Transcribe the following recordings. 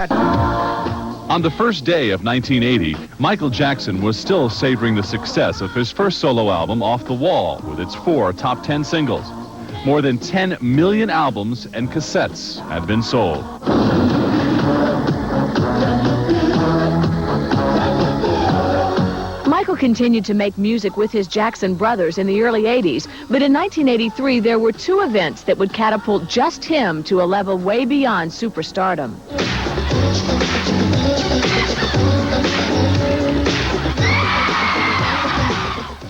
On the first day of 1980, Michael Jackson was still savoring the success of his first solo album, Off the Wall, with its 4 top 10 singles. More than 10 million albums and cassettes had been sold. Michael continued to make music with his Jackson brothers in the early 80s, but in 1983 there were 2 events that would catapult just him to a level way beyond superstardom.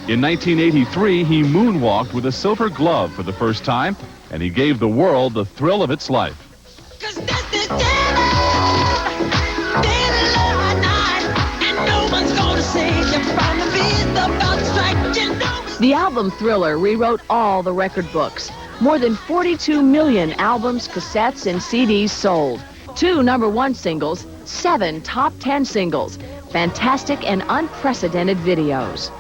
In 1983, he moonwalked with a silver glove for the first time, and he gave the world the thrill of its life. The album Thriller rewrote all the record books. More than 42 million albums, cassettes, and CDs sold. 2 #1 singles, 7 top 10 singles. Fantastic and unprecedented videos.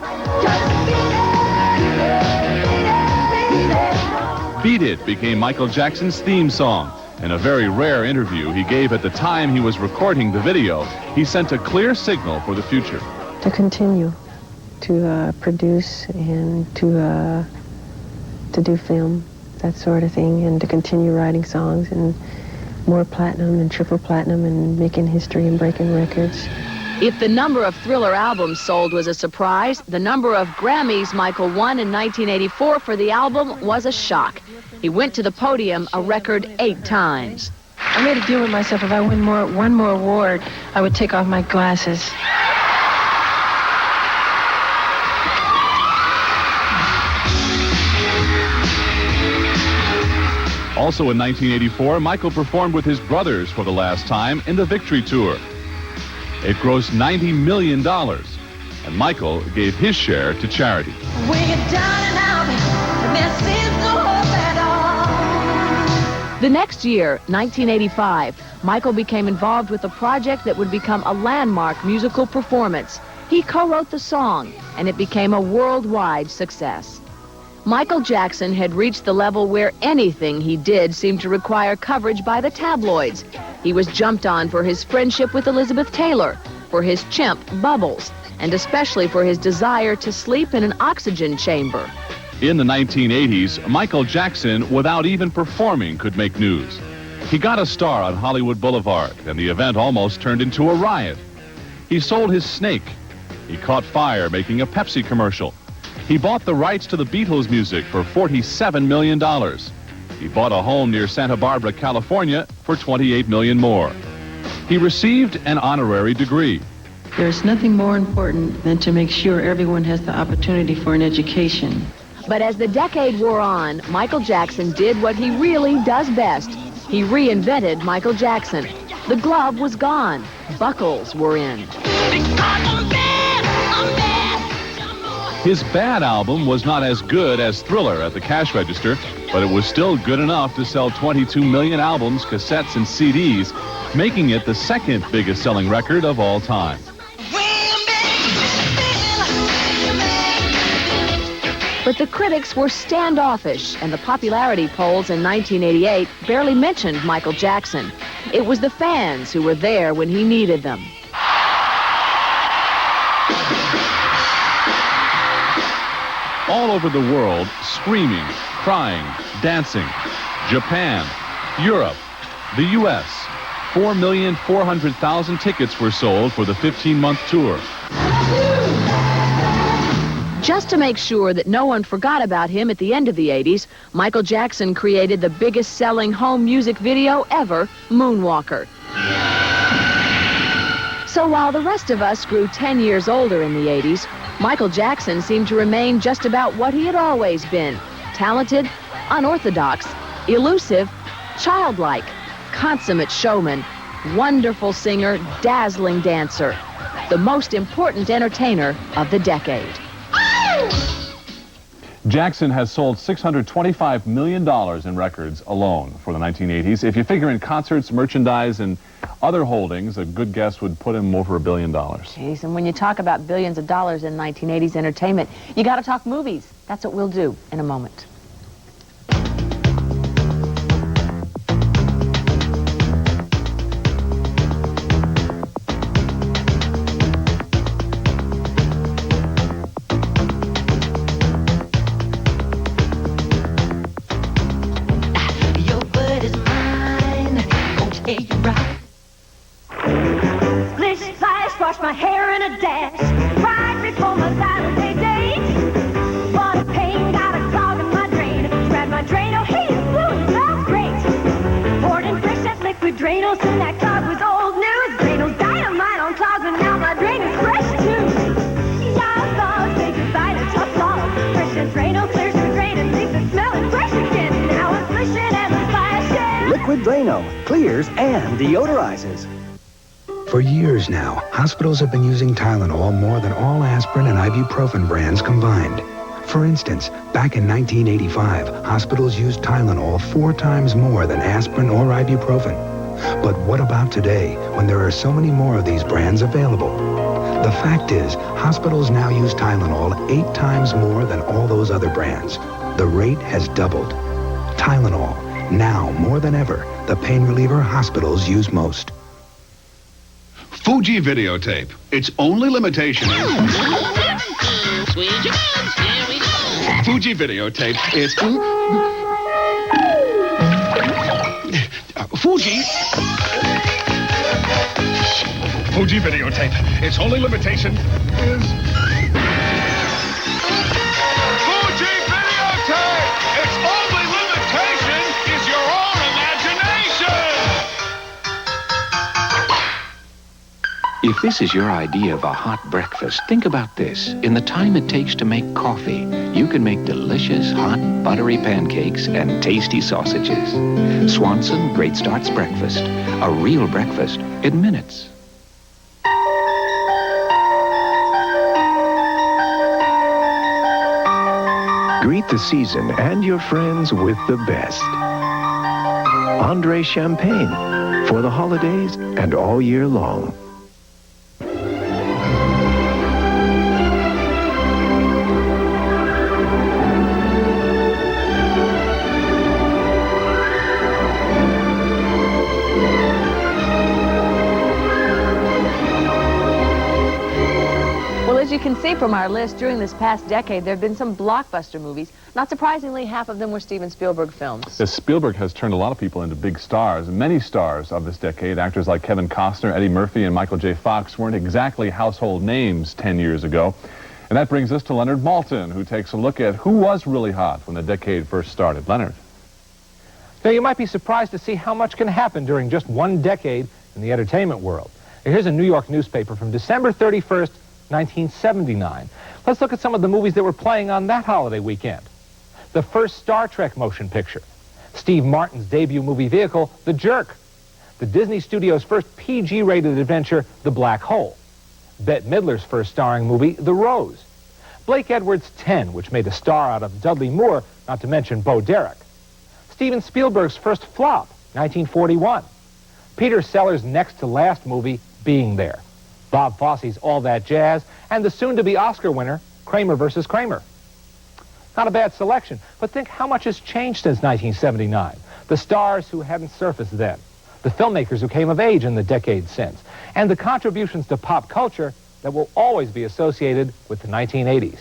Beat It became Michael Jackson's theme song. In a very rare interview he gave at the time he was recording the video, he sent a clear signal for the future. To continue to produce and to do film, that sort of thing, and to continue writing songs and more platinum and triple platinum and making history and breaking records. If the number of Thriller albums sold was a surprise, the number of Grammys Michael won in 1984 for the album was a shock. He went to the podium a record 8 times. I made a deal with myself. If I win one more award, I would take off my glasses. Also in 1984, Michael performed with his brothers for the last time in the Victory Tour. It grossed $90 million, and Michael gave his share to charity. The next year, 1985, Michael became involved with a project that would become a landmark musical performance. He co-wrote the song, and it became a worldwide success. Michael Jackson had reached the level where anything he did seemed to require coverage by the tabloids. He was jumped on for his friendship with Elizabeth Taylor, for his chimp, Bubbles, and especially for his desire to sleep in an oxygen chamber. In the 1980s, Michael Jackson, without even performing, could make news. He got a star on Hollywood Boulevard, and the event almost turned into a riot. He sold his snake. He caught fire making a Pepsi commercial. He bought the rights to the Beatles music for $47 million. He bought a home near Santa Barbara, California for $28 million more. He received an honorary degree. There's nothing more important than to make sure everyone has the opportunity for an education. But as the decade wore on, Michael Jackson did what he really does best. He reinvented Michael Jackson. The glove was gone. Buckles were in. His Bad album was not as good as Thriller at the cash register, but it was still good enough to sell 22 million albums, cassettes, and CDs, making it the 2nd biggest selling record of all time. But the critics were standoffish, and the popularity polls in 1988 barely mentioned Michael Jackson. It was the fans who were there when he needed them. All over the world, screaming, crying, dancing. Japan, Europe, the U.S. 4,400,000 tickets were sold for the 15-month tour. Just to make sure that no one forgot about him at the end of the 80s, Michael Jackson created the biggest-selling home music video ever, Moonwalker. So while the rest of us grew 10 years older in the 80s, Michael Jackson seemed to remain just about what he had always been: talented, unorthodox, elusive, childlike, consummate showman, wonderful singer, dazzling dancer, the most important entertainer of the decade. Jackson has sold $625 million in records alone for the 1980s. If you figure in concerts, merchandise, and other holdings, a good guess would put him over $1 billion. Jeez, and when you talk about billions of dollars in 1980s entertainment, you got to talk movies. That's what we'll do in a moment. wash my hair in a dash. Right before my Saturday date. What a pain, got a clog in my drain. Grabbed my Drano, hey, it flew, it smells great. Poured in fresh that liquid Drano, soon that clog was old news. Drano's dynamite on clogs, and now my drain is fresh too. Y'all thought, say goodbye to tough clogs. Fresh as Drano clears your drain and leaves it smelling fresh again. Now it's flishing and the splashing. Liquid Drano clears and deodorizes. For years now, hospitals have been using Tylenol more than all aspirin and ibuprofen brands combined. For instance, back in 1985, hospitals used Tylenol 4 times more than aspirin or ibuprofen. But what about today, when there are so many more of these brands available? The fact is, hospitals now use Tylenol 8 times more than all those other brands. The rate has doubled. Tylenol, now more than ever, the pain reliever hospitals use most. Fuji videotape. Its only limitation is... Fuji videotape is... Fuji... Fuji videotape. Its only limitation is... Fuji videotape! Its only limitation is your own imagination! If this is your idea of a hot breakfast, think about this. In the time it takes to make coffee, you can make delicious, hot, buttery pancakes and tasty sausages. Swanson Great Starts Breakfast. A real breakfast in minutes. Greet the season and your friends with the best. Andre Champagne for the holidays and all year long. As you can see from our list, during this past decade, there have been some blockbuster movies. Not surprisingly, half of them were Steven Spielberg films. Yes, Spielberg has turned a lot of people into big stars. Many stars of this decade, actors like Kevin Costner, Eddie Murphy, and Michael J. Fox, weren't exactly household names 10 years ago. And that brings us to Leonard Maltin, who takes a look at who was really hot when the decade first started. Leonard. Now, you might be surprised to see how much can happen during just one decade in the entertainment world. Now, here's a New York newspaper from December 31st, 1979. Let's look at some of the movies that were playing on that holiday weekend. The first Star Trek motion picture. Steve Martin's debut movie vehicle, The Jerk. The Disney Studios' first PG-rated adventure, The Black Hole. Bette Midler's first starring movie, The Rose. Blake Edwards' 10, which made a star out of Dudley Moore, not to mention Bo Derek. Steven Spielberg's first flop, 1941. Peter Sellers' next to last movie, Being There. Bob Fosse's All That Jazz, and the soon-to-be Oscar winner, Kramer vs. Kramer. Not a bad selection, but think how much has changed since 1979. The stars who hadn't surfaced then, the filmmakers who came of age in the decade since, and the contributions to pop culture that will always be associated with the 1980s.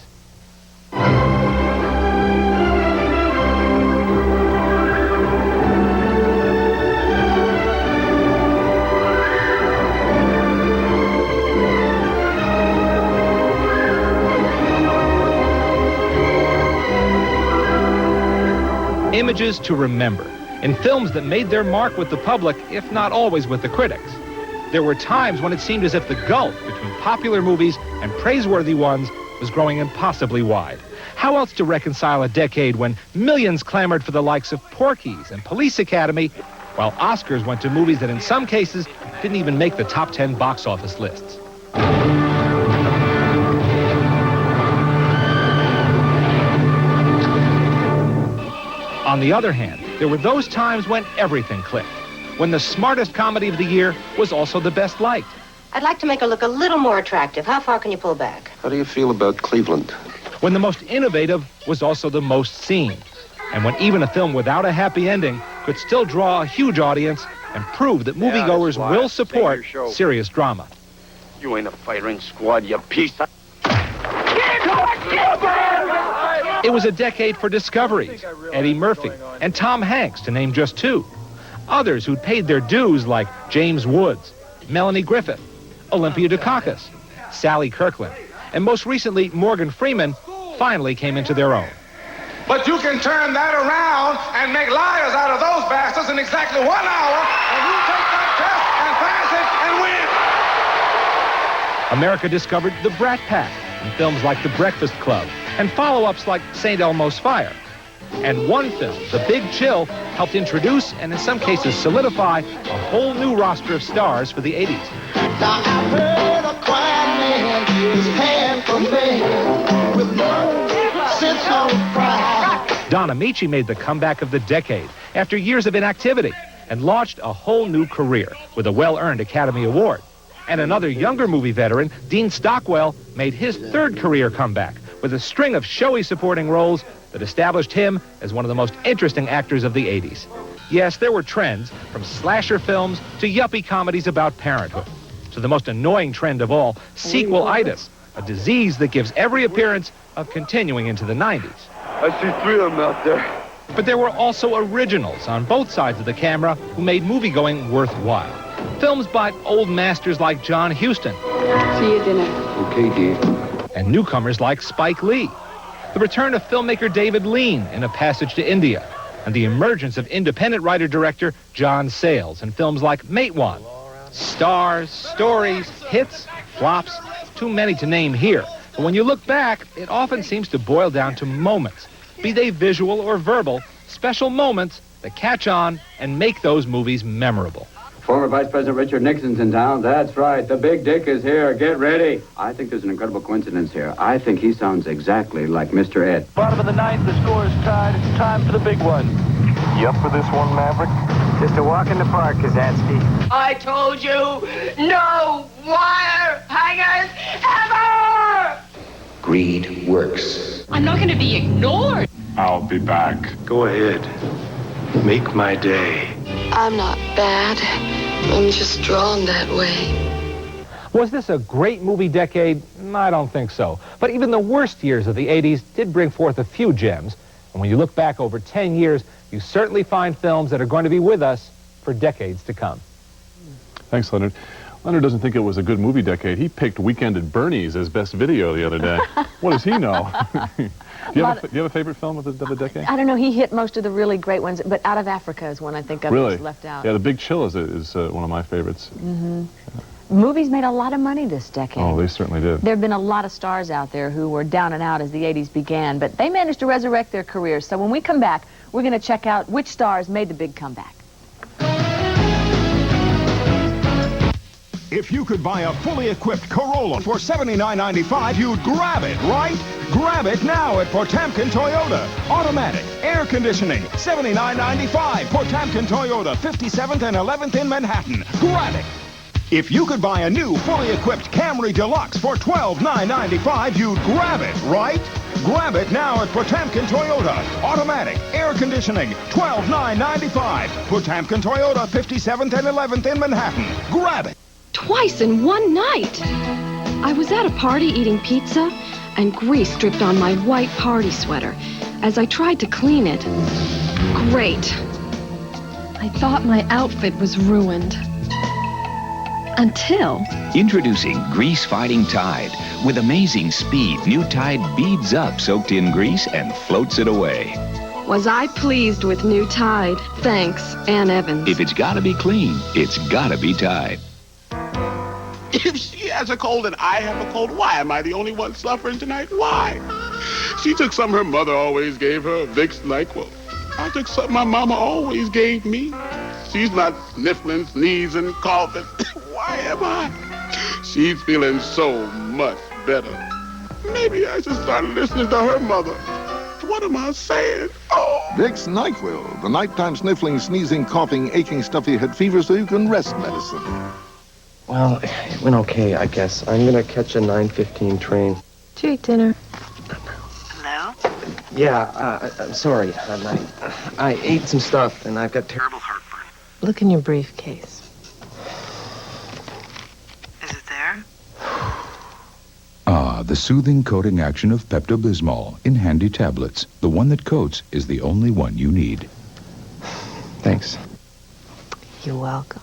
Images to remember, in films that made their mark with the public, if not always with the critics. There were times when it seemed as if the gulf between popular movies and praiseworthy ones was growing impossibly wide. How else to reconcile a decade when millions clamored for the likes of Porky's and Police Academy, while Oscars went to movies that in some cases didn't even make the top 10 box office lists? On the other hand, there were those times when everything clicked, when the smartest comedy of the year was also the best liked. I'd like to make her look a little more attractive. How far can you pull back? How do you feel about Cleveland? When the most innovative was also the most seen, and when even a film without a happy ending could still draw a huge audience and prove that moviegoers will support serious drama. You ain't a firing squad, you piece of... It was a decade for discoveries, Eddie Murphy and Tom Hanks, to name just two. Others who'd paid their dues like James Woods, Melanie Griffith, Olympia Dukakis, Sally Kirkland, and most recently Morgan Freeman finally came into their own. But you can turn that around and make liars out of those bastards in exactly 1 hour, and you take that test and pass it and win. America discovered the Brat Pack in films like The Breakfast Club and follow-ups like St. Elmo's Fire. And one film, The Big Chill, helped introduce and in some cases solidify a whole new roster of stars for the 80s. Now I've heard a crying man, his hand from bed, with no sense of pride. Don Amici made the comeback of the decade after years of inactivity and launched a whole new career with a well-earned Academy Award. And another younger movie veteran, Dean Stockwell, made his third career comeback with a string of showy supporting roles that established him as one of the most interesting actors of the 80s. Yes, there were trends, from slasher films to yuppie comedies about parenthood, to the most annoying trend of all, sequel-itis, a disease that gives every appearance of continuing into the 90s. I see 3 of them out there. But there were also originals on both sides of the camera who made moviegoing worthwhile. Films by old masters like John Huston. See you at dinner. Okay, dear. And newcomers like Spike Lee. The return of filmmaker David Lean in A Passage to India, and the emergence of independent writer-director John Sayles in films like Matewan. Stars, stories, hits, flops, too many to name here. But when you look back, it often seems to boil down to moments, be they visual or verbal, special moments that catch on and make those movies memorable. Former Vice President Richard Nixon's in town. That's right. The Big Dick is here. Get ready. I think there's an incredible coincidence here. I think he sounds exactly like Mr. Ed. Bottom of the ninth, the score is tied. It's time for the big one. You up for this one, Maverick? Just a walk in the park, Kazansky. I told you, no wire hangers ever! Greed works. I'm not going to be ignored. I'll be back. Go ahead. Make my day. I'm not bad. I'm just drawn that way. Was this a great movie decade? I don't think so. But even the worst years of the 80s did bring forth a few gems. And when you look back over 10 years, you certainly find films that are going to be with us for decades to come. Thanks, Leonard. Leonard doesn't think it was a good movie decade. He picked Weekend at Bernie's as best video the other day. What does he know? Do you have a favorite film of the decade? I don't know. He hit most of the really great ones, but Out of Africa is one I think of Really? that's left out. Yeah, The Big Chill is one of my favorites. Mm-hmm. Movies made a lot of money this decade. Oh, they certainly did. There have been a lot of stars out there who were down and out as the 80s began, but they managed to resurrect their careers. So when we come back, we're going to check out which stars made the big comeback. If you could buy a fully equipped Corolla for $79.95, you'd grab it, right? Grab it now at Potamkin Toyota. Automatic, air conditioning, $79.95. Potamkin Toyota, 57th and 11th in Manhattan. Grab it. If you could buy a new fully equipped Camry Deluxe for $12,995, you'd grab it, right? Grab it now at Potamkin Toyota. Automatic, air conditioning, $12,995. Potamkin Toyota, 57th and 11th in Manhattan. Grab it. Twice in one night. I was at a party eating pizza, and grease dripped on my white party sweater. As I tried to clean it, great. I thought my outfit was ruined. Until... Introducing Grease-Fighting Tide. With amazing speed, new Tide beads up soaked in grease and floats it away. Was I pleased with new Tide? Thanks, Ann Evans. If it's gotta be clean, it's gotta be Tide. If she has a cold and I have a cold, why am I the only one suffering tonight? Why? She took something her mother always gave her, Vicks NyQuil. I took something my mama always gave me. She's not sniffling, sneezing, coughing. Why am I? She's feeling so much better. Maybe I should start listening to her mother. What am I saying? Oh! Vicks NyQuil, the nighttime sniffling, sneezing, coughing, aching, stuffy head fever so you can rest medicine. Well, it went okay, I guess. I'm gonna catch a 9:15 train. Did you eat dinner? Hello? Yeah, I'm sorry, hon. I ate some stuff, and I've got terrible heartburn. Look in your briefcase. Is it there? Ah, the soothing coating action of Pepto-Bismol in handy tablets. The one that coats is the only one you need. Thanks. You're welcome.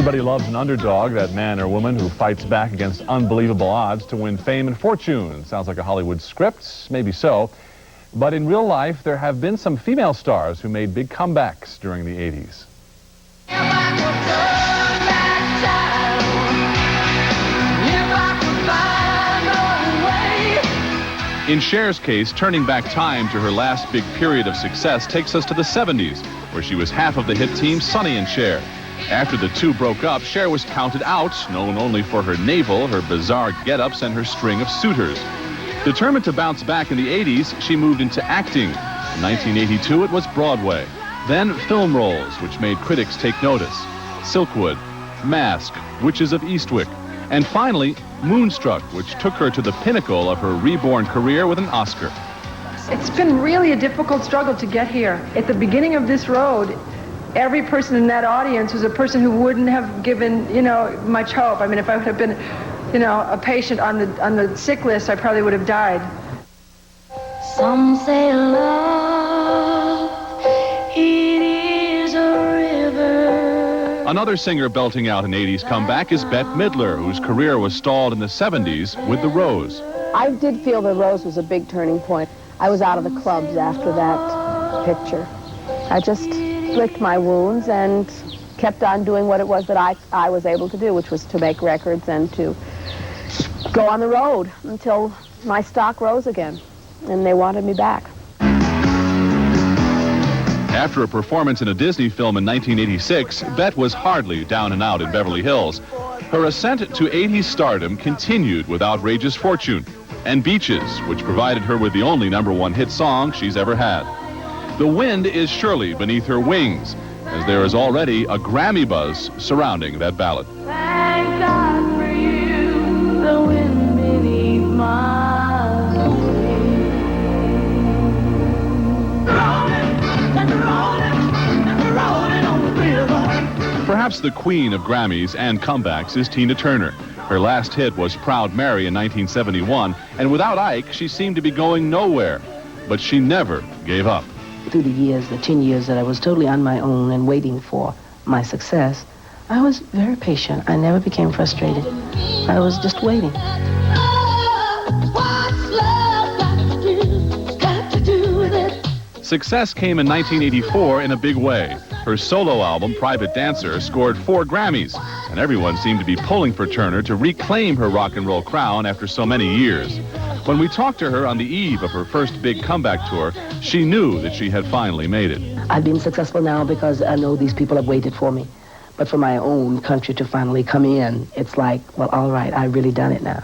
Everybody loves an underdog, that man or woman who fights back against unbelievable odds to win fame and fortune. Sounds like a Hollywood script, maybe so. But in real life, there have been some female stars who made big comebacks during the 80s. In Cher's case, turning back time to her last big period of success takes us to the 70s, where she was half of the hit team Sonny and Cher. After the two broke up, Cher was counted out, known only for her navel, her bizarre get-ups, and her string of suitors. Determined to bounce back in the 80s, she moved into acting. In 1982, it was Broadway. Then film roles, which made critics take notice. Silkwood, Mask, Witches of Eastwick, and finally, Moonstruck, which took her to the pinnacle of her reborn career with an Oscar. It's been really a difficult struggle to get here. At the beginning of this road, every person in that audience was a person who wouldn't have given, much hope. I mean, if I would have been, a patient on the sick list, I probably would have died. Some say love, it is a river. Another singer belting out an 80s comeback is Bette Midler, whose career was stalled in the 70s with The Rose. I did feel The Rose was a big turning point. I was out of the clubs after that picture. I just licked my wounds and kept on doing what it was that I was able to do, which was to make records and to go on the road until my stock rose again, and they wanted me back. After a performance in a Disney film in 1986, Bette was hardly down and out in Beverly Hills. Her ascent to 80s stardom continued with Outrageous Fortune and Beaches, which provided her with the only #1 hit song she's ever had. The wind is surely beneath her wings, as there is already a Grammy buzz surrounding that ballad. Thank God for you, the wind beneath my wings. Rolling on the river. Perhaps the queen of Grammys and comebacks is Tina Turner. Her last hit was Proud Mary in 1971, and without Ike, she seemed to be going nowhere. But she never gave up. Through the years, the 10 years that I was totally on my own and waiting for my success, I was very patient. I never became frustrated. I was just waiting. Success came in 1984 in a big way. Her solo album, Private Dancer, scored 4 Grammys, and everyone seemed to be pulling for Turner to reclaim her rock and roll crown after so many years. When we talked to her on the eve of her first big comeback tour, she knew that she had finally made it. I've been successful now because I know these people have waited for me. But for my own country to finally come in, it's like, well, all right, I've really done it now.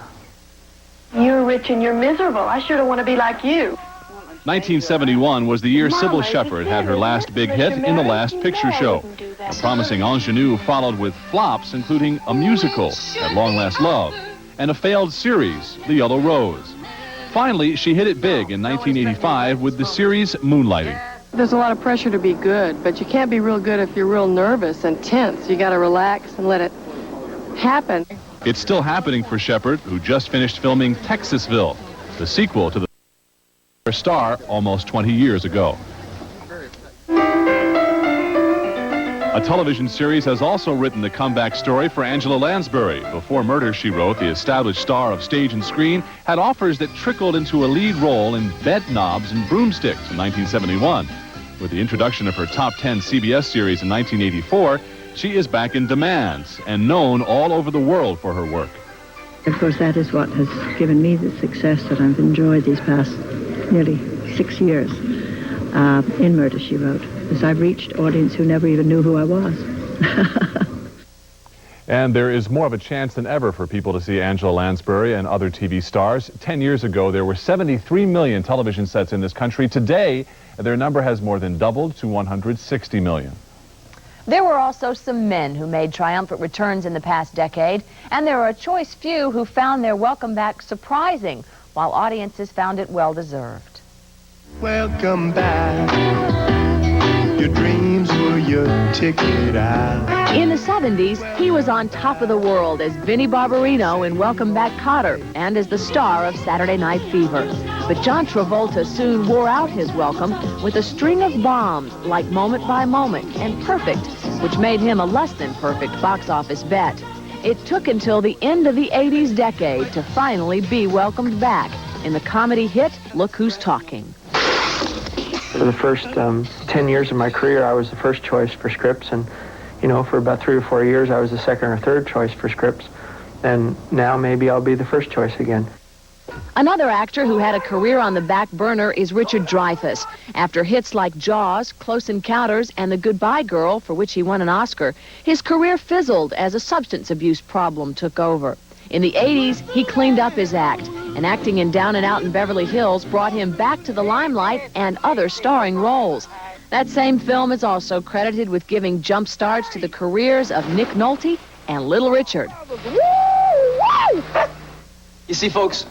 You're rich and you're miserable. I sure don't want to be like you. 1971 was the year Sybil Shepherd had her last big hit in The Last Picture Show. A promising ingenue followed with flops, including a musical, At Long Last Love, and a failed series, The Yellow Rose. Finally, she hit it big in 1985 with the series Moonlighting. There's a lot of pressure to be good, but you can't be real good if you're real nervous and tense. You got to relax and let it happen. It's still happening for Shepherd, who just finished filming Texasville, the sequel to the star almost 20 years ago. A television series has also written the comeback story for Angela Lansbury. Before Murder, She Wrote, the established star of stage and screen had offers that trickled into a lead role in Bed Knobs and Broomsticks in 1971. With the introduction of her top 10 CBS series in 1984, she is back in demands and known all over the world for her work. Of course, that is what has given me the success that I've enjoyed these past nearly 6 years in Murder, She Wrote, because I've reached audience who never even knew who I was. And there is more of a chance than ever for people to see Angela Lansbury and other TV stars. 10 years ago, there were 73 million television sets in this country. Today, their number has more than doubled to 160 million. There were also some men who made triumphant returns in the past decade, and there are a choice few who found their welcome back surprising, while audiences found it well-deserved. Welcome back. Your dreams were your ticket out. In the 70s, he was on top of the world as Vinnie Barbarino in Welcome Back, Kotter, and as the star of Saturday Night Fever. But John Travolta soon wore out his welcome with a string of bombs like Moment by Moment and Perfect, which made him a less than perfect box office bet. It took until the end of the 80s decade to finally be welcomed back in the comedy hit Look Who's Talking. For the first 10 years of my career, I was the first choice for scripts, and for about 3 or 4 years, I was the second or third choice for scripts, and now maybe I'll be the first choice again. Another actor who had a career on the back burner is Richard Dreyfuss. After hits like Jaws, Close Encounters, and The Goodbye Girl, for which he won an Oscar, his career fizzled as a substance abuse problem took over. In the 80s, he cleaned up his act, and acting in Down and Out in Beverly Hills brought him back to the limelight and other starring roles. That same film is also credited with giving jump starts to the careers of Nick Nolte and Little Richard. You see, folks,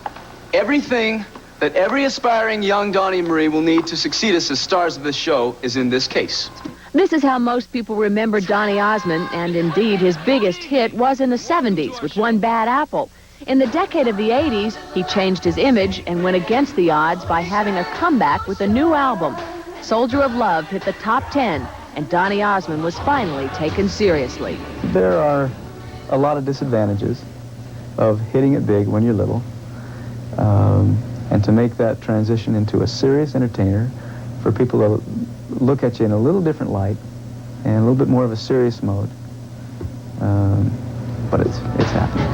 everything that every aspiring young Donnie and Marie will need to succeed as the stars of this show is in this case. This is how most people remember Donny Osmond, and indeed his biggest hit was in the 70s with One Bad Apple. In the decade of the 80s, he changed his image and went against the odds by having a comeback with a new album. Soldier of Love hit the top 10, and Donny Osmond was finally taken seriously. There are a lot of disadvantages of hitting it big when you're little, and to make that transition into a serious entertainer, for people to look at you in a little different light and a little bit more of a serious mode. But it's happening.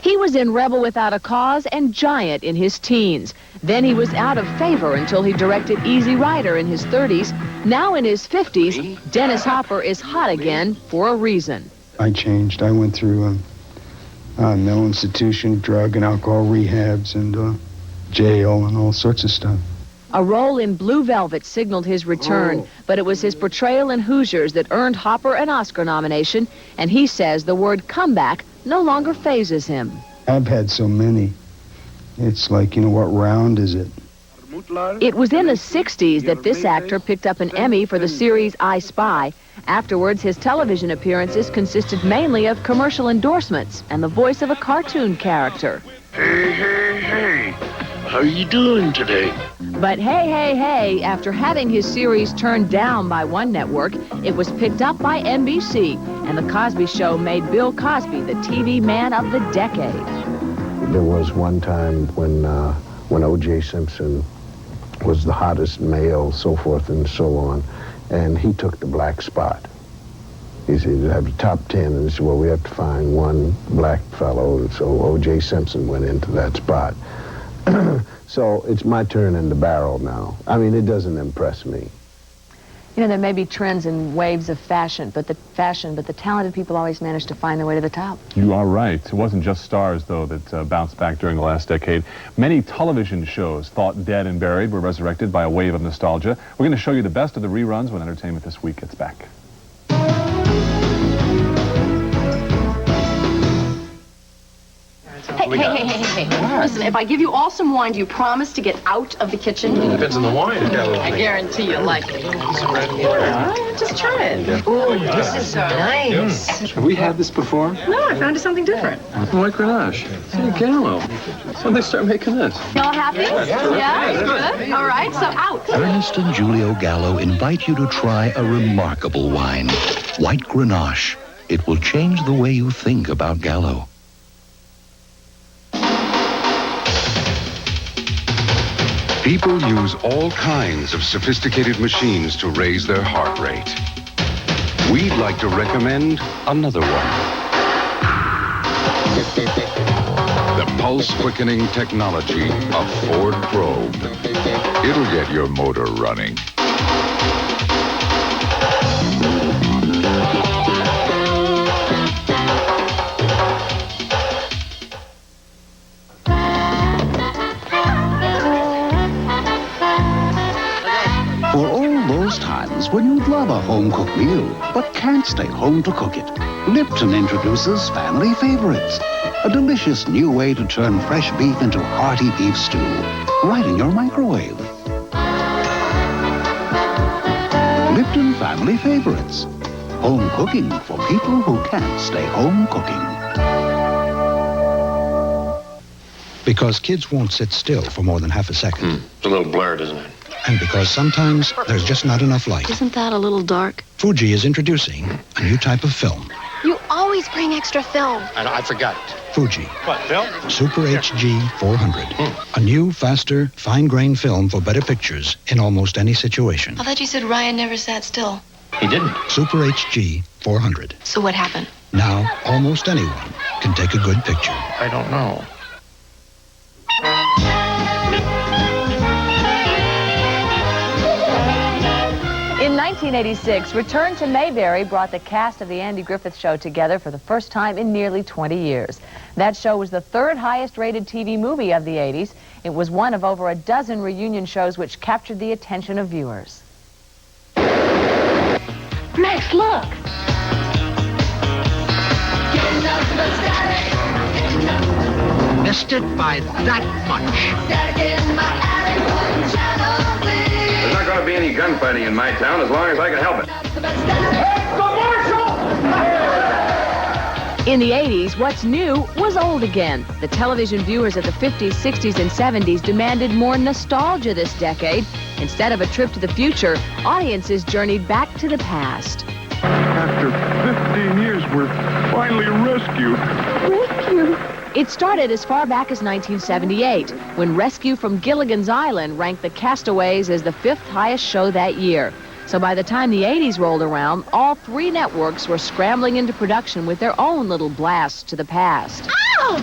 He was in Rebel Without a Cause and Giant in his teens. Then he was out of favor until he directed Easy Rider in his 30s. Now in his 50s, Dennis Hopper is hot again for a reason. I changed. I went through mental institution, drug and alcohol rehabs, and jail and all sorts of stuff. A role in Blue Velvet signaled his return, but it was his portrayal in Hoosiers that earned Hopper an Oscar nomination, and he says the word comeback no longer phases him. I've had so many. It's like, what round is it? It was in the 60s that this actor picked up an Emmy for the series I Spy. Afterwards, his television appearances consisted mainly of commercial endorsements and the voice of a cartoon character. Hey, hey, hey. How are you doing today? But hey, after having his series turned down by one network, it was picked up by NBC, and The Cosby Show made Bill Cosby the TV man of the decade. There was one time when O.J. Simpson was the hottest male, so forth and so on, and he took the black spot. He said, you have the top 10, and he said, well, we have to find one black fellow, and so O.J. Simpson went into that spot. So it's my turn in the barrel now. I mean, it doesn't impress me. There may be trends and waves of fashion, but the talented people always manage to find their way to the top. You are right. It wasn't just stars, though, that bounced back during the last decade. Many television shows thought dead and buried were resurrected by a wave of nostalgia. We're going to show you the best of the reruns when Entertainment This Week gets back. Hey. Listen, if I give you all some wine, do you promise to get out of the kitchen? Depends on the wine. I guarantee you'll like it. Just try it. Oh, this is so nice. Have we had this before? No, I found something different. White Grenache. Gallo. When they start making this? Y'all happy? Yeah, good. All right, so out. Ernest and Julio Gallo invite you to try a remarkable wine, White Grenache. It will change the way you think about Gallo. People use all kinds of sophisticated machines to raise their heart rate. We'd like to recommend another one. The pulse-quickening technology of Ford Probe. It'll get your motor running. For all those times when you'd love a home-cooked meal, but can't stay home to cook it, Lipton introduces Family Favorites, a delicious new way to turn fresh beef into hearty beef stew, right in your microwave. Lipton Family Favorites, home cooking for people who can't stay home cooking. Because kids won't sit still for more than half a second. It's a little blurred, isn't it? And because sometimes there's just not enough light. Isn't that a little dark? Fuji is introducing a new type of film. You always bring extra film. I forgot. Fuji. What, film? Super HG 400. A new, faster, fine-grained film for better pictures in almost any situation. I thought you said Ryan never sat still. He didn't. Super HG 400. So what happened? Now, almost anyone can take a good picture. I don't know. In 1986, Return to Mayberry brought the cast of The Andy Griffith Show together for the first time in nearly 20 years. That show was the third highest-rated TV movie of the 80s. It was one of over a dozen reunion shows which captured the attention of viewers. Max, look! Missed it by that much. There's not going to be any gunfighting in my town as long as I can help it. In the 80s, what's new was old again. The television viewers of the 50s, 60s, and 70s demanded more nostalgia this decade. Instead of a trip to the future, audiences journeyed back to the past. After 15 years, we're finally rescued. Rescue? It started as far back as 1978, when Rescue from Gilligan's Island ranked The Castaways as the 5th highest show that year. So by the time the 80s rolled around, all three networks were scrambling into production with their own little blasts to the past. Ow!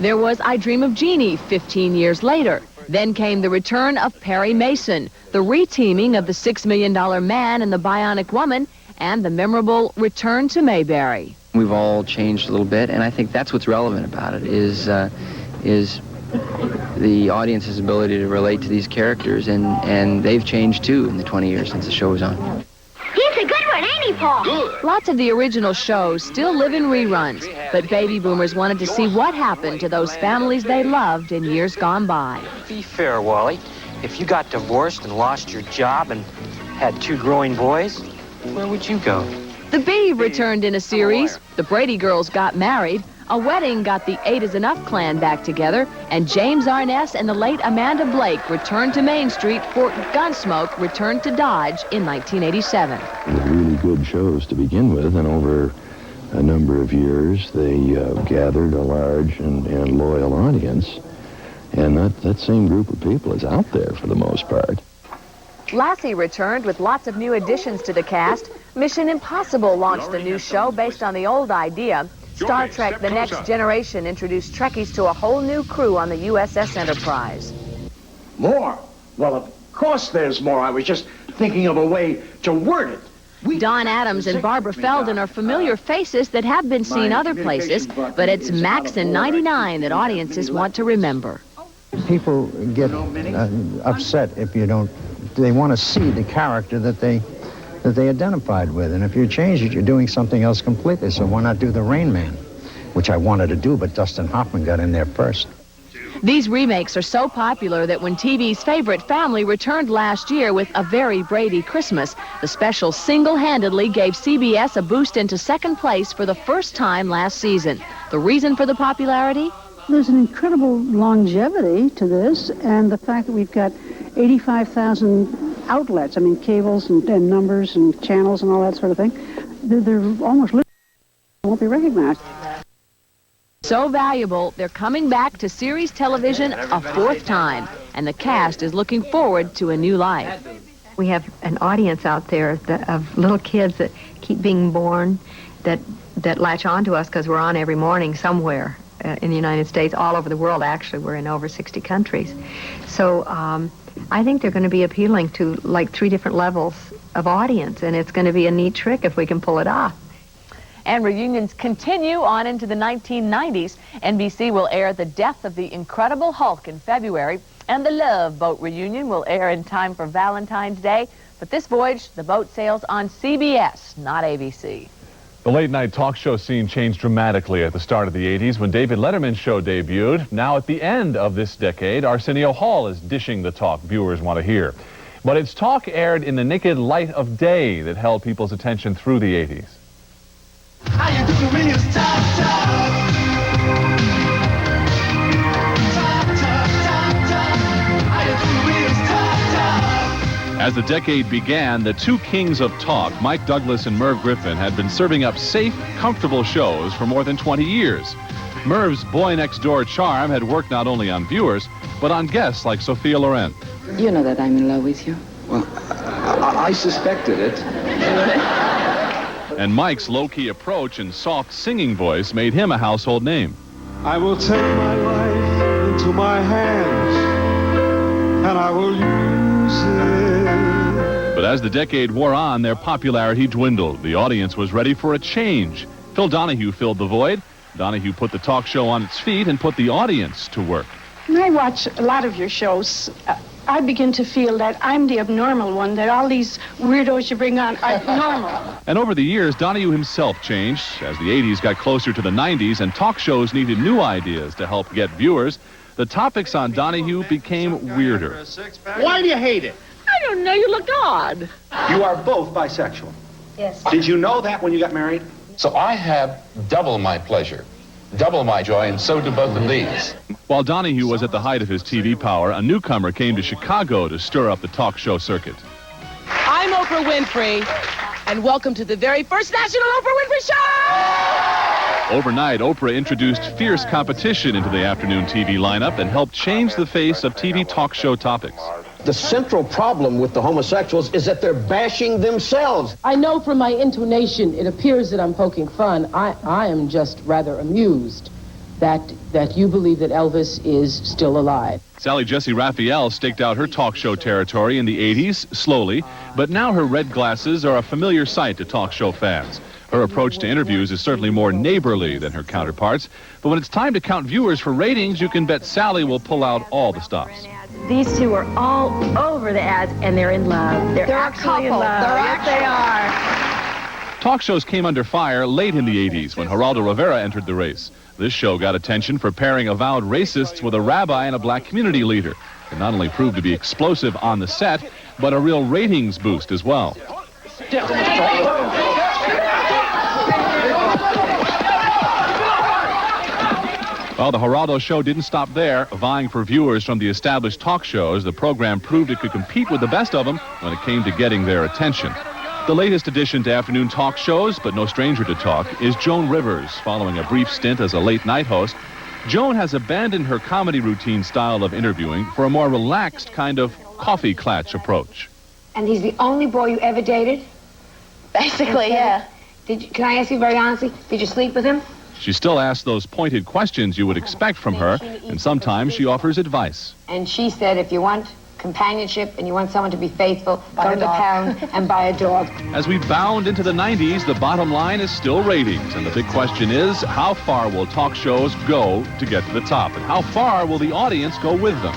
There was I Dream of Jeannie 15 years later. Then came the return of Perry Mason, the reteaming of the $6 Million Man and the Bionic Woman, and the memorable Return to Mayberry. We've all changed a little bit, and I think that's what's relevant about it, is the audience's ability to relate to these characters, and they've changed too in the 20 years since the show was on. He's a good one, ain't he, Paul? Good. Lots of the original shows still live in reruns, but baby boomers wanted to see what happened to those families they loved in years gone by. Be fair, Wally. If you got divorced and lost your job and had 2 growing boys, where would you go? The Beeve returned in a series, the Brady Girls got married, a wedding got the 8 is Enough clan back together, and James Arness and the late Amanda Blake returned to Main Street for Gunsmoke returned to Dodge in 1987. Really good shows to begin with, and over a number of years they gathered a large and loyal audience, and that same group of people is out there for the most part. Lassie returned with lots of new additions to the cast. Mission Impossible launched a new show based on the old idea. Star Trek The Next Generation introduced Trekkies to a whole new crew on the USS Enterprise. More? Well, of course there's more. I was just thinking of a way to word it. Don Adams and Barbara Feldon are familiar faces that have been seen other places, but it's Max and 99 that audiences want to remember. People get upset if you don't. They want to see the character that they identified with, and if you change it, you're doing something else completely. So why not do the Rain Man, which I wanted to do, but Dustin Hoffman got in there first. These remakes are so popular that when TV's favorite family returned last year with A Very Brady Christmas, the special single-handedly gave CBS a boost into second place for the first time last season. The reason for the popularity? There's an incredible longevity to this, and the fact that we've got 85,000 outlets, I mean, cables and numbers and channels and all that sort of thing, they're almost literally won't be recognized. So valuable, they're coming back to series television a 4th time, and the cast is looking forward to a new life. We have an audience out there of little kids that keep being born, that latch on to us because we're on every morning somewhere in the United States, all over the world. Actually, we're in over 60 countries. So I think they're going to be appealing to like 3 different levels of audience, and it's going to be a neat trick if we can pull it off. And reunions continue on into the 1990s. NBC will air The Death of the Incredible Hulk in February, and the Love Boat reunion will air in time for Valentine's Day. But this voyage, the boat sails on CBS, not ABC. The late-night talk show scene changed dramatically at the start of the 80s when David Letterman's show debuted. Now at the end of this decade, Arsenio Hall is dishing the talk viewers want to hear. But its talk aired in the naked light of day that held people's attention through the 80s. How you doing, Talk Talk? As the decade began, the two kings of talk, Mike Douglas and Merv Griffin, had been serving up safe, comfortable shows for more than 20 years. Merv's boy-next-door charm had worked not only on viewers, but on guests like Sophia Loren. You know that I'm in love with you. Well, I suspected it. And Mike's low-key approach and soft singing voice made him a household name. I will take my life into my hands, and I will use it. But as the decade wore on, their popularity dwindled. The audience was ready for a change. Phil Donahue filled the void. Donahue put the talk show on its feet and put the audience to work. When I watch a lot of your shows, I begin to feel that I'm the abnormal one, that all these weirdos you bring on are normal. And over the years, Donahue himself changed. As the 80s got closer to the 90s and talk shows needed new ideas to help get viewers, the topics on Donahue became weirder. Why do you hate it? I don't know, you look odd. You are both bisexual. Yes. Did you know that when you got married? So I have double my pleasure, double my joy, and so do both of these. While Donahue was at the height of his TV power, a newcomer came to Chicago to stir up the talk show circuit. I'm Oprah Winfrey, and welcome to the very first National Oprah Winfrey Show! Overnight, Oprah introduced fierce competition into the afternoon TV lineup and helped change the face of TV talk show topics. The central problem with the homosexuals is that they're bashing themselves. I know from my intonation it appears that I'm poking fun. I am just rather amused that you believe that Elvis is still alive. Sally Jesse Raphael staked out her talk show territory in the 80s, slowly, but now her red glasses are a familiar sight to talk show fans. Her approach to interviews is certainly more neighborly than her counterparts, but when it's time to count viewers for ratings, you can bet Sally will pull out all the stops. These two are all over the ads, and they're in love. They're actually in love. Yes, they are. Talk shows came under fire late in the 80s when Geraldo Rivera entered the race. This show got attention for pairing avowed racists with a rabbi and a black community leader. It not only proved to be explosive on the set, but a real ratings boost as well. Well, the Geraldo show didn't stop there. Vying for viewers from the established talk shows, the program proved it could compete with the best of them when it came to getting their attention. The latest addition to afternoon talk shows, but no stranger to talk, is Joan Rivers. Following a brief stint as a late-night host, Joan has abandoned her comedy routine style of interviewing for a more relaxed kind of coffee klatch approach. And he's the only boy you ever dated? Basically, yeah. Can I ask you very honestly, did you sleep with him? She still asks those pointed questions you would expect from her, and sometimes she offers advice. And she said, if you want companionship and you want someone to be faithful, go to the pound and buy a dog. As we bound into the 90s, the bottom line is still ratings, and the big question is, how far will talk shows go to get to the top, and how far will the audience go with them?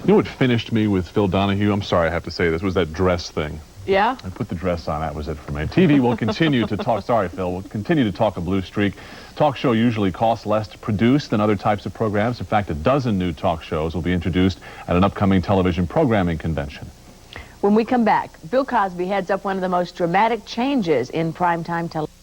You know what finished me with Phil Donahue? I'm sorry I have to say this, was that dress thing. Yeah? I put the dress on, that was it for me. TV will continue to talk, sorry Phil, we'll continue to talk a blue streak. Talk show usually costs less to produce than other types of programs. In fact, a dozen new talk shows will be introduced at an upcoming television programming convention. When we come back, Bill Cosby heads up one of the most dramatic changes in primetime television.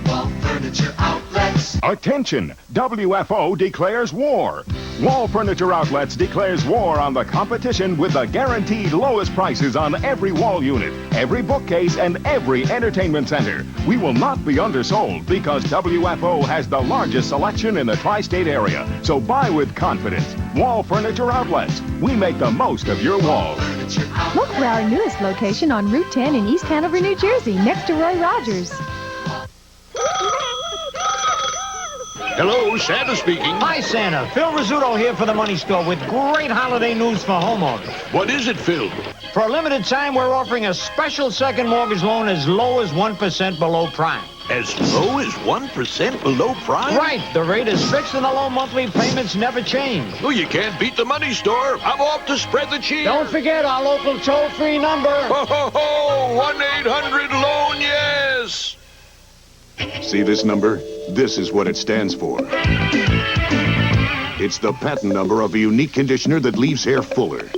Wall Furniture Outlets. Attention! WFO declares war. Wall Furniture Outlets declares war on the competition with the guaranteed lowest prices on every wall unit, every bookcase, and every entertainment center. We will not be undersold because WFO has the largest selection in the tri-state area. So buy with confidence. Wall Furniture Outlets. We make the most of your wall. Look for our newest location on Route 10 in East Hanover, New Jersey, next to Roy Rogers. Hello, Santa speaking. Hi, Santa. Phil Rizzuto here for the Money Store with great holiday news for homeowners. What is it, Phil? For a limited time, we're offering a special second mortgage loan as low as 1% below prime. As low as 1% below prime? Right. The rate is fixed and the low monthly payments never change. Oh, you can't beat the Money Store. I'm off to spread the cheer. Don't forget our local toll-free number. Ho, ho, ho! 1-800-LOAN-YES! See this number? This is what it stands for. It's the patent number of a unique conditioner that leaves hair fuller.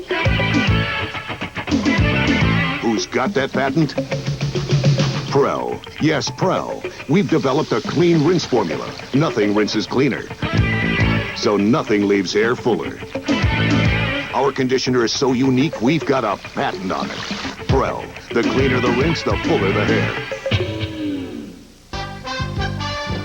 Who's got that patent? Prell. Yes, Prell. We've developed a clean rinse formula. Nothing rinses cleaner. so nothing leaves hair fuller. Our conditioner is so unique, we've got a patent on it. Prell, the cleaner the rinse, the fuller the hair.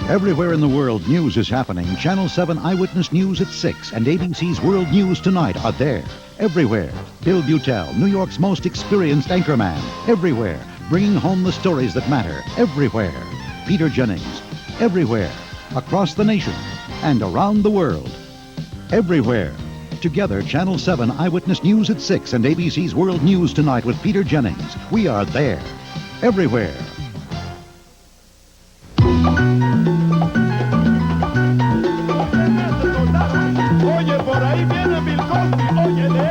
Everywhere in the world news is happening. Channel 7 Eyewitness News at 6 and ABC's World News Tonight are there. Everywhere. Bill Butel, New York's most experienced anchorman. Everywhere. Bringing home the stories that matter. Everywhere. Peter Jennings. Everywhere. Across the nation. And around the world. Everywhere. Together, Channel 7 Eyewitness News at 6 and ABC's World News Tonight with Peter Jennings. We are there. Everywhere. Oye, por ahí viene Bill Cosby, óyele.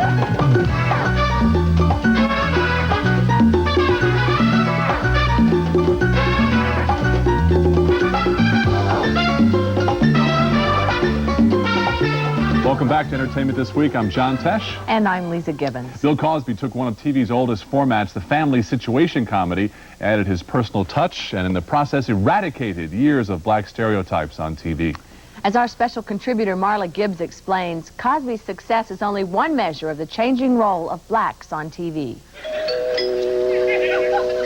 Welcome back to Entertainment This Week. I'm John Tesh. And I'm Lisa Gibbons. Bill Cosby took one of TV's oldest formats, the family situation comedy, added his personal touch, and in the process eradicated years of black stereotypes on TV. As our special contributor Marla Gibbs explains, Cosby's success is only one measure of the changing role of blacks on TV.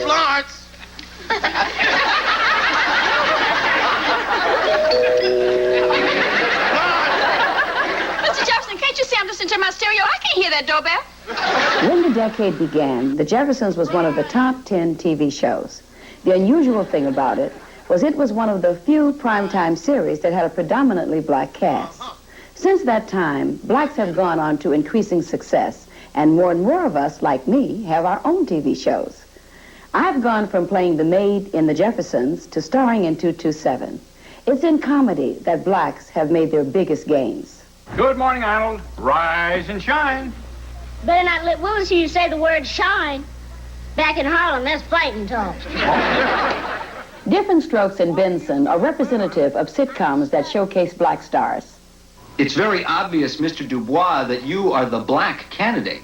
Florence! Mr. Jefferson, can't you see I'm listening to my stereo? I can't hear that doorbell. When the decade began, The Jeffersons was one of the top 10 TV shows. The unusual thing about it was one of the few primetime series that had a predominantly black cast. Since that time, blacks have gone on to increasing success, and more of us, like me, have our own TV shows. I've gone from playing the maid in The Jeffersons to starring in 227. It's in comedy that blacks have made their biggest gains. Good morning, Arnold. Rise and shine. Better not let Willis hear you say the word shine. Back in Harlem, that's fighting talk. Different Strokes and Benson are representative of sitcoms that showcase black stars. It's very obvious, Mr. Dubois, that you are the black candidate.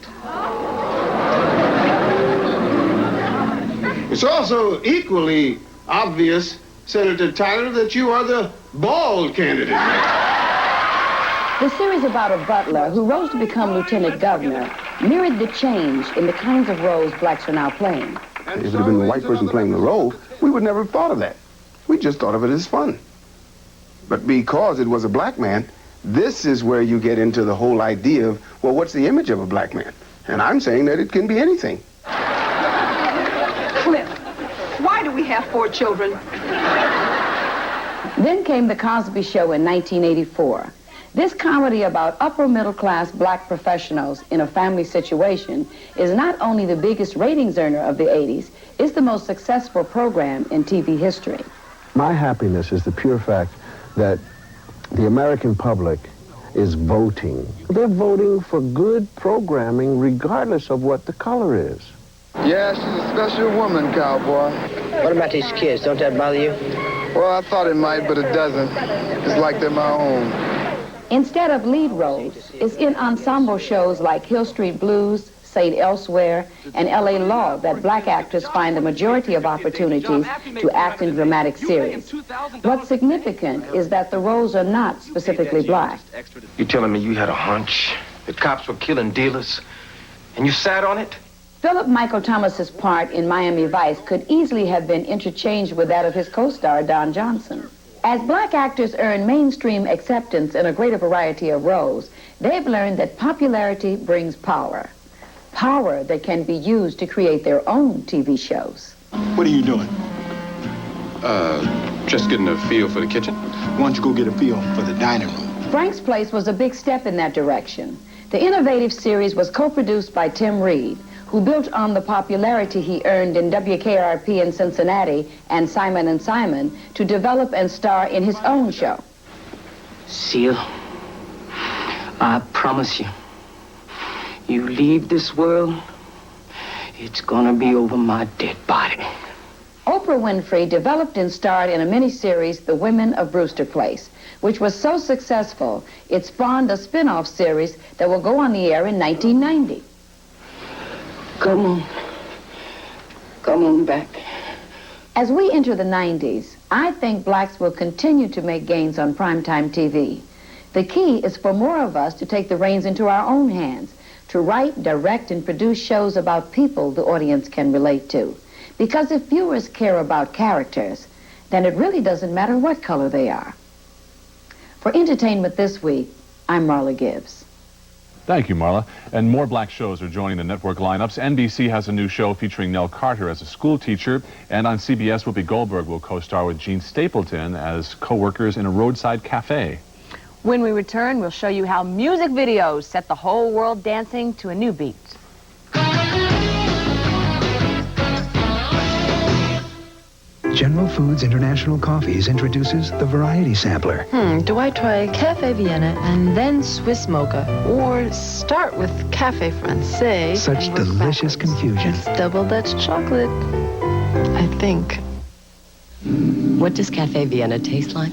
It's also equally obvious, Senator Tyler, that you are the bald candidate. The series about a butler who rose to become lieutenant governor mirrored the change in the kinds of roles blacks are now playing. If it had been a white person playing the role, we would never have thought of that. We just thought of it as fun. But because it was a black man, this is where you get into the whole idea of, well, what's the image of a black man? And I'm saying that it can be anything. Cliff, why do we have 4 children? Then came The Cosby Show in 1984. This comedy about upper-middle-class black professionals in a family situation is not only the biggest ratings earner of the 80s, it's the most successful program in TV history. My happiness is the pure fact that the American public is voting. They're voting for good programming regardless of what the color is. Yeah, she's a special woman, cowboy. What about these kids? Don't that bother you? Well, I thought it might, but it doesn't. It's like they're my own. Instead of lead roles, it's in ensemble shows like Hill Street Blues, St. Elsewhere, and L.A. Law that black actors find the majority of opportunities to act in dramatic series. What's significant is that the roles are not specifically black. You telling me you had a hunch that cops were killing dealers, and you sat on it? Philip Michael Thomas's part in Miami Vice could easily have been interchanged with that of his co-star, Don Johnson. As black actors earn mainstream acceptance in a greater variety of roles, they've learned that popularity brings power. Power that can be used to create their own TV shows. What are you doing? Just getting a feel for the kitchen. Why don't you go get a feel for the dining room? Frank's Place was a big step in that direction. The innovative series was co-produced by Tim Reed, who built on the popularity he earned in WKRP in Cincinnati and Simon & Simon to develop and star in his own show. Seal, I promise you, you leave this world, it's gonna be over my dead body. Oprah Winfrey developed and starred in a miniseries, The Women of Brewster Place, which was so successful, it spawned a spin-off series that will go on the air in 1990. Come on back. As we enter the 90s, I think blacks will continue to make gains on primetime TV. The key is for more of us to take the reins into our own hands, to write, direct, and produce shows about people the audience can relate to. Because if viewers care about characters, then it really doesn't matter what color they are. For Entertainment This Week, I'm Marla Gibbs. Thank you, Marla. And more black shows are joining the network lineups. NBC has a new show featuring Nell Carter as a school teacher, and on CBS, Whoopi Goldberg will co-star with Gene Stapleton as co-workers in a roadside cafe. When we return, we'll show you how music videos set the whole world dancing to a new beat. General Foods International Coffees introduces the Variety Sampler. Do I try Cafe Vienna and then Swiss Mocha? Or start with Cafe Francais? Such delicious confusion. It's double Dutch chocolate, I think. What does Cafe Vienna taste like?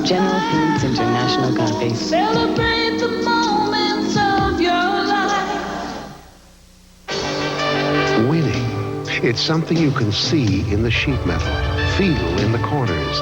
General Foods International Coffees. Celebrate the moments of your life. Winning. It's something you can see in the sheet metal, feel in the corners.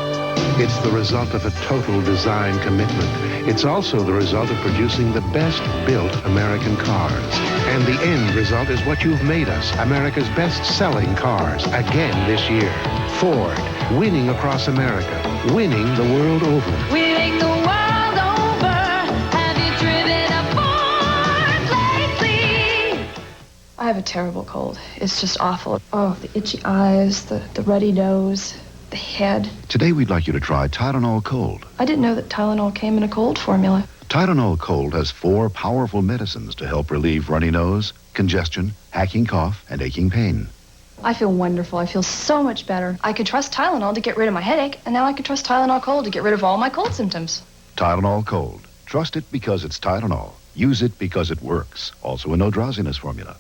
It's the result of a total design commitment. It's also the result of producing the best-built American cars. And the end result is what you've made us, America's best-selling cars, again this year. Ford, winning across America, winning the world over. Winning the world over. Have you driven a Ford lately? I have a terrible cold. It's just awful. Oh, the itchy eyes, the ruddy nose, the head. Today we'd like you to try Tylenol Cold. I didn't know that Tylenol came in a cold formula. Tylenol Cold has 4 powerful medicines to help relieve runny nose, congestion, hacking cough, and aching pain. I feel wonderful. I feel so much better. I could trust Tylenol to get rid of my headache, and now I can trust Tylenol Cold to get rid of all my cold symptoms. Tylenol Cold. Trust it because it's Tylenol. Use it because it works. Also a no drowsiness formula.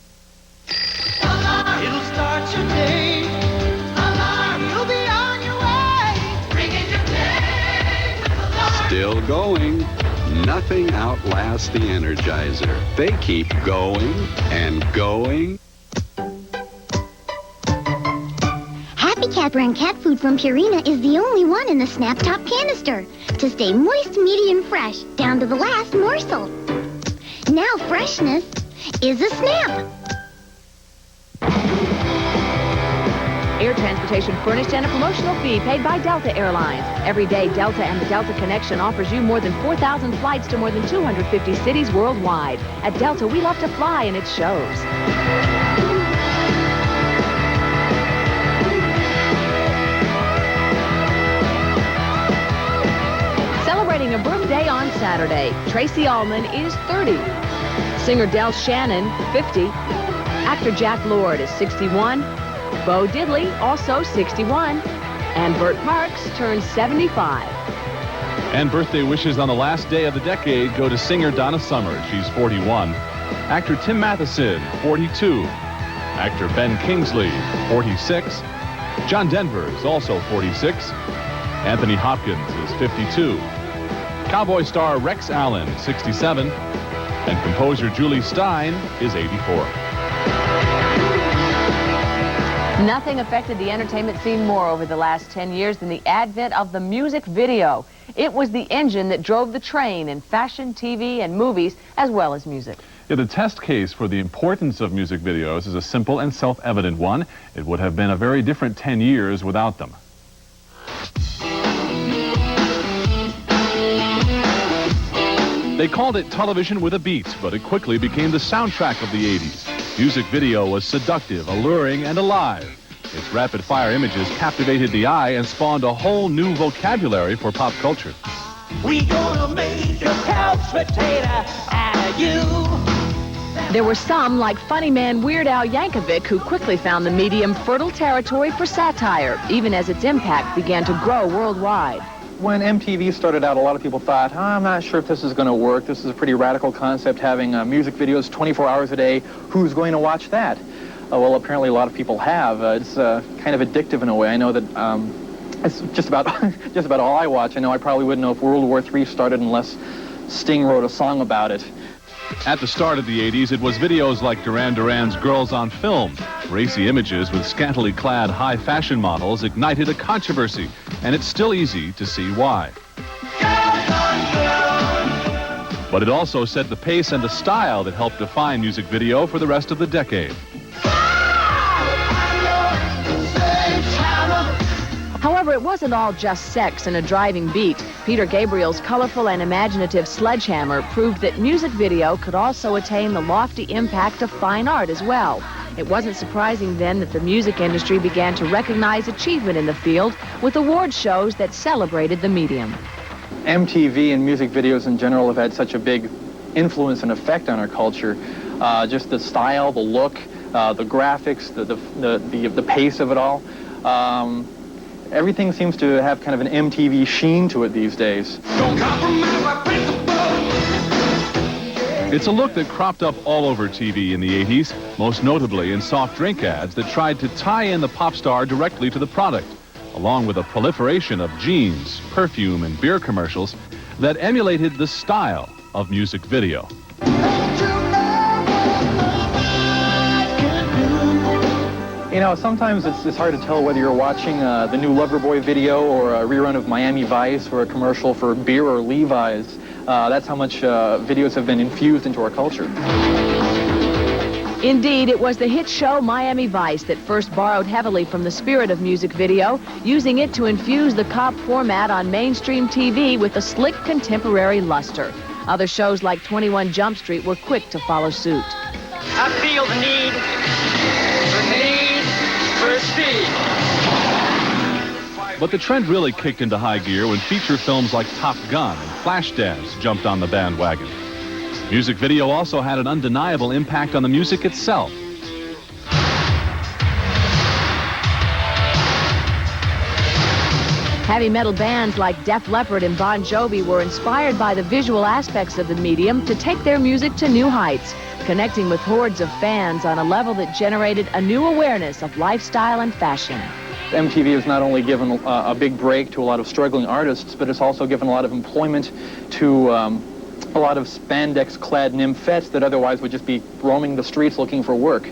It'll start your day. Alarm, you'll be on your way. Ringing your day with alarm. Still going. Nothing outlasts the Energizer. They keep going and going. Happy Cat brand cat food from Purina is the only one in the Snap Top canister to stay moist, medium, fresh, down to the last morsel. Now freshness is a Snap. Air transportation furnished and a promotional fee paid by Delta Airlines. Every day, Delta and the Delta Connection offers you more than 4,000 flights to more than 250 cities worldwide. At Delta, we love to fly, and it shows. Celebrating a birthday on Saturday, Tracy Ullman is 30. Singer Del Shannon, 50. Actor Jack Lord is 61. Bo Diddley, also 61. And Bert Parks turns 75. And birthday wishes on the last day of the decade go to singer Donna Summer. She's 41. Actor Tim Matheson, 42. Actor Ben Kingsley, 46. John Denver is also 46. Anthony Hopkins is 52. Cowboy star Rex Allen, 67. And composer Julie Stein is 84. Nothing affected the entertainment scene more over the last 10 years than the advent of the music video. It was the engine that drove the train in fashion, TV, and movies, as well as music. Yeah, the test case for the importance of music videos is a simple and self-evident one. It would have been a very different 10 years without them. They called it television with a beat, but it quickly became the soundtrack of the 80s. Music video was seductive, alluring, and alive. Its rapid-fire images captivated the eye and spawned a whole new vocabulary for pop culture. We gonna make a couch potato out of you. There were some, like funny man Weird Al Yankovic, who quickly found the medium fertile territory for satire, even as its impact began to grow worldwide. When MTV started out, a lot of people thought, I'm not sure if this is going to work. This is a pretty radical concept, having music videos 24 hours a day. Who's going to watch that? Well, apparently a lot of people have. It's kind of addictive in a way. I know that it's just about just about all I watch. I know I probably wouldn't know if World War III started unless Sting wrote a song about it. At the start of the 80s, it was videos like Duran Duran's Girls on Film, Racy images with scantily clad high fashion models ignited a controversy, and it's still easy to see why. But it also set the pace and the style that helped define music video for the rest of the decade. However, it wasn't all just sex and a driving beat. Peter Gabriel's colorful and imaginative Sledgehammer proved that music video could also attain the lofty impact of fine art as well. It wasn't surprising then that the music industry began to recognize achievement in the field with award shows that celebrated the medium. MTV and music videos in general have had such a big influence and effect on our culture. Just the style, the look, the graphics, the pace of it all. Everything seems to have kind of an MTV sheen to it these days. It's a look that cropped up all over TV in the 80s, most notably in soft drink ads that tried to tie in the pop star directly to the product, along with a proliferation of jeans, perfume, and beer commercials that emulated the style of music video. You know, sometimes it's hard to tell whether you're watching the new Loverboy video or a rerun of Miami Vice or a commercial for beer or Levi's. That's how much videos have been infused into our culture. Indeed, it was the hit show Miami Vice that first borrowed heavily from the spirit of music video, using it to infuse the cop format on mainstream TV with a slick contemporary luster. Other shows like 21 Jump Street were quick to follow suit. I feel the need for speed. But the trend really kicked into high gear when feature films like Top Gun and Flashdance jumped on the bandwagon. Music video also had an undeniable impact on the music itself. Heavy metal bands like Def Leppard and Bon Jovi were inspired by the visual aspects of the medium to take their music to new heights, connecting with hordes of fans on a level that generated a new awareness of lifestyle and fashion. MTV has not only given a big break to a lot of struggling artists, but it's also given a lot of employment to a lot of spandex-clad nymphettes that otherwise would just be roaming the streets looking for work.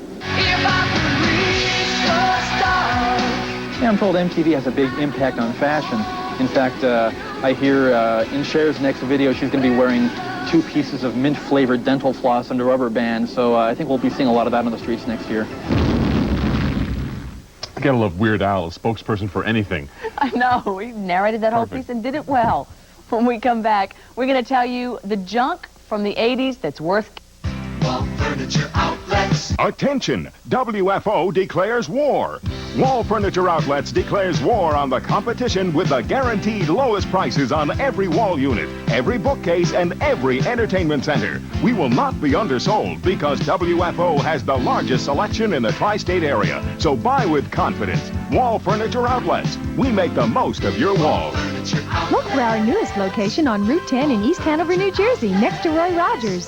Yeah, I'm told MTV has a big impact on fashion. In fact, I hear in Cher's next video she's going to be wearing 2 pieces of mint-flavored dental floss and a rubber band, so I think we'll be seeing a lot of that on the streets next year. I gotta love Weird Al, a spokesperson for anything. I know. He narrated that whole piece and did it well. When we come back, we're going to tell you the junk from the 80s that's worth... Wall Furniture Outlets. Attention! WFO declares war. Wall Furniture Outlets declares war on the competition with the guaranteed lowest prices on every wall unit, every bookcase, and every entertainment center. We will not be undersold because WFO has the largest selection in the tri-state area. So buy with confidence. Wall Furniture Outlets. We make the most of your wall. Look for our newest location on Route 10 in East Hanover, New Jersey, next to Roy Rogers.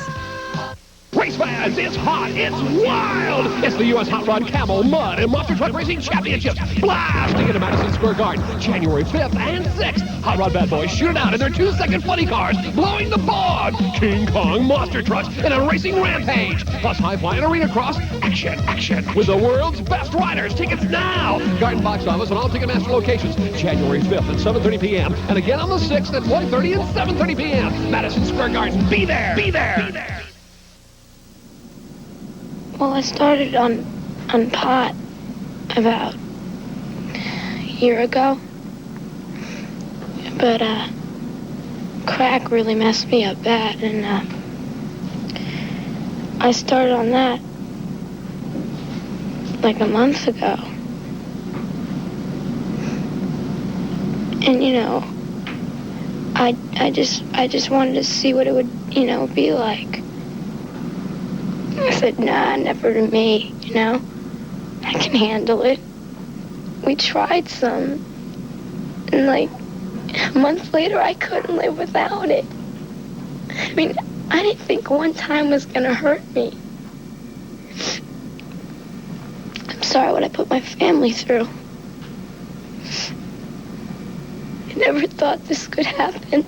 Race fans, it's hot, it's wild! It's the U.S. Hot Rod Camel, Mud, and Monster Truck Racing Championships blasting into Madison Square Garden, January 5th and 6th. Hot Rod bad boys shoot it out in their 2-second funny cars, blowing the board. King Kong monster trucks in a racing rampage. Plus high-flying arena cross, action, action, with the world's best riders. Tickets now! Garden box office and all Ticketmaster locations, January 5th at 7:30 p.m. and again on the 6th at 1:30 and 7:30 p.m. Madison Square Garden, be there, be there, be there. Well, I started on pot about a year ago, but crack really messed me up bad, and I started on that like a month ago. And you know, I just wanted to see what it would, you know, be like. I said, nah, never to me, you know. I can handle it. We tried some. And like, a month later, I couldn't live without it. I mean, I didn't think one time was gonna hurt me. I'm sorry what I put my family through. I never thought this could happen.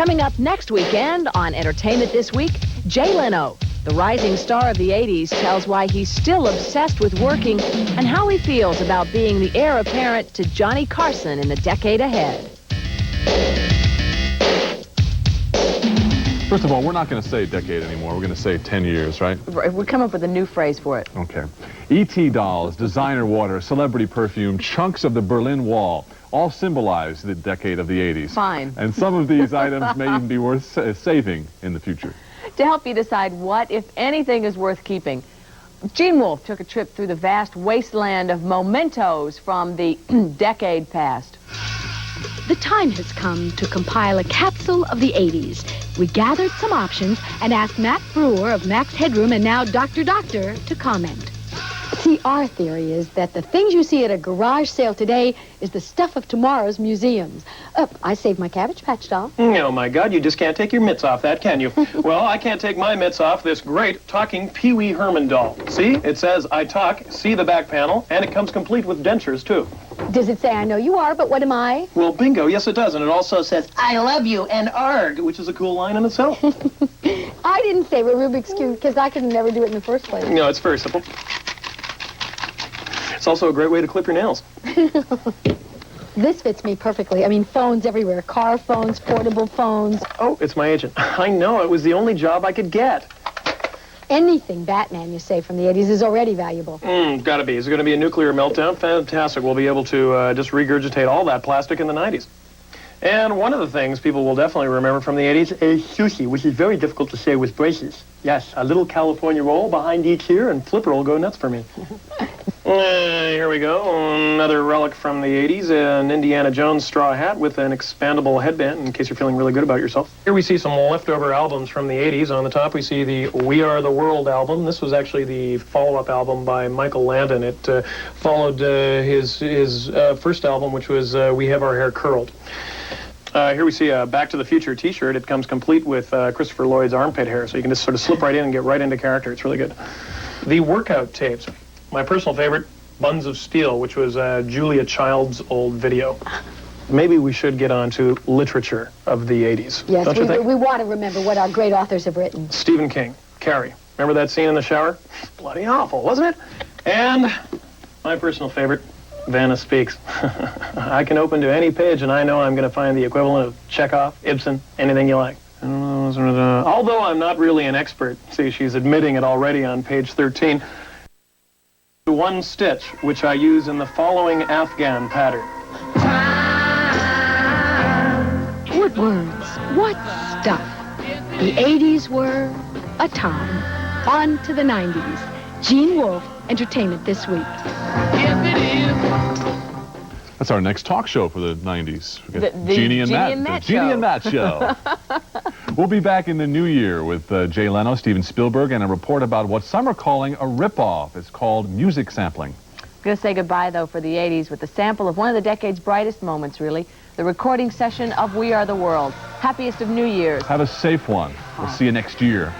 Coming up next weekend on Entertainment This Week, Jay Leno, the rising star of the 80s, tells why he's still obsessed with working and how he feels about being the heir apparent to Johnny Carson in the decade ahead. First of all, we're not going to say decade anymore. We're going to say 10 years, right? We come up with a new phrase for it. Okay. E.T. dolls, designer water, celebrity perfume, chunks of the Berlin Wall all symbolize the decade of the 80s. Fine. And some of these items may even be worth saving in the future. To help you decide what, if anything, is worth keeping, Gene Wolfe took a trip through the vast wasteland of mementos from the decade past. The time has come to compile a capsule of the 80s. We gathered some options and asked Matt Brewer of Max Headroom and now Dr. Doctor to comment. See, our theory is that the things you see at a garage sale today is the stuff of tomorrow's museums. I saved my Cabbage Patch doll. Oh, my God, you just can't take your mitts off that, can you? Well, I can't take my mitts off this great talking Pee Wee Herman doll. See, it says, I talk, see the back panel, and it comes complete with dentures, too. Does it say, I know you are, but what am I? Well, bingo, yes it does, and it also says, I love you, and arg, which is a cool line in itself. I didn't say we're Rubik's Cube, because I could never do it in the first place. No, it's very simple. It's also a great way to clip your nails. This fits me perfectly. I mean, phones everywhere. Car phones, portable phones. Oh, it's my agent. I know, it was the only job I could get. Anything Batman, you say, from the 80s is already valuable. Gotta be. Is it gonna be a nuclear meltdown? Fantastic. We'll be able to just regurgitate all that plastic in the 90s. And one of the things people will definitely remember from the 80s is sushi, which is very difficult to say with braces. Yes, a little California roll behind each ear, and Flipper will go nuts for me. Here we go. Another relic from the 80s, an Indiana Jones straw hat with an expandable headband, in case you're feeling really good about yourself. Here we see some leftover albums from the 80s. On the top, we see the We Are the World album. This was actually the follow-up album by Michael Landon. It followed his first album, which was We Have Our Hair Curled. Here we see a Back to the Future t-shirt. It comes complete with Christopher Lloyd's armpit hair, so you can just sort of slip right in and get right into character. It's really good. The workout tapes. My personal favorite, Buns of Steel, which was Julia Child's old video. Maybe we should get on to literature of the 80s. Yes, don't you think? we want to remember what our great authors have written. Stephen King, Carrie. Remember that scene in the shower? Bloody awful, wasn't it? And my personal favorite, Vanna Speaks. I can open to any page and I know I'm going to find the equivalent of Chekhov, Ibsen, anything you like. Although I'm not really an expert, see, she's admitting it already on page 13. One stitch, which I use in the following Afghan pattern. What words, what stuff. The 80s were a time. On to the 90s. Gene Wolfe, Entertainment This Week. That's our next talk show for the 90s. The Jeannie and Matt show. We'll be back in the new year with Jay Leno, Steven Spielberg, and a report about what some are calling a ripoff. It's called music sampling. I'm going to say goodbye, though, for the 80s with a sample of one of the decade's brightest moments, really, the recording session of We Are the World. Happiest of New Years. Have a safe one. We'll see you next year.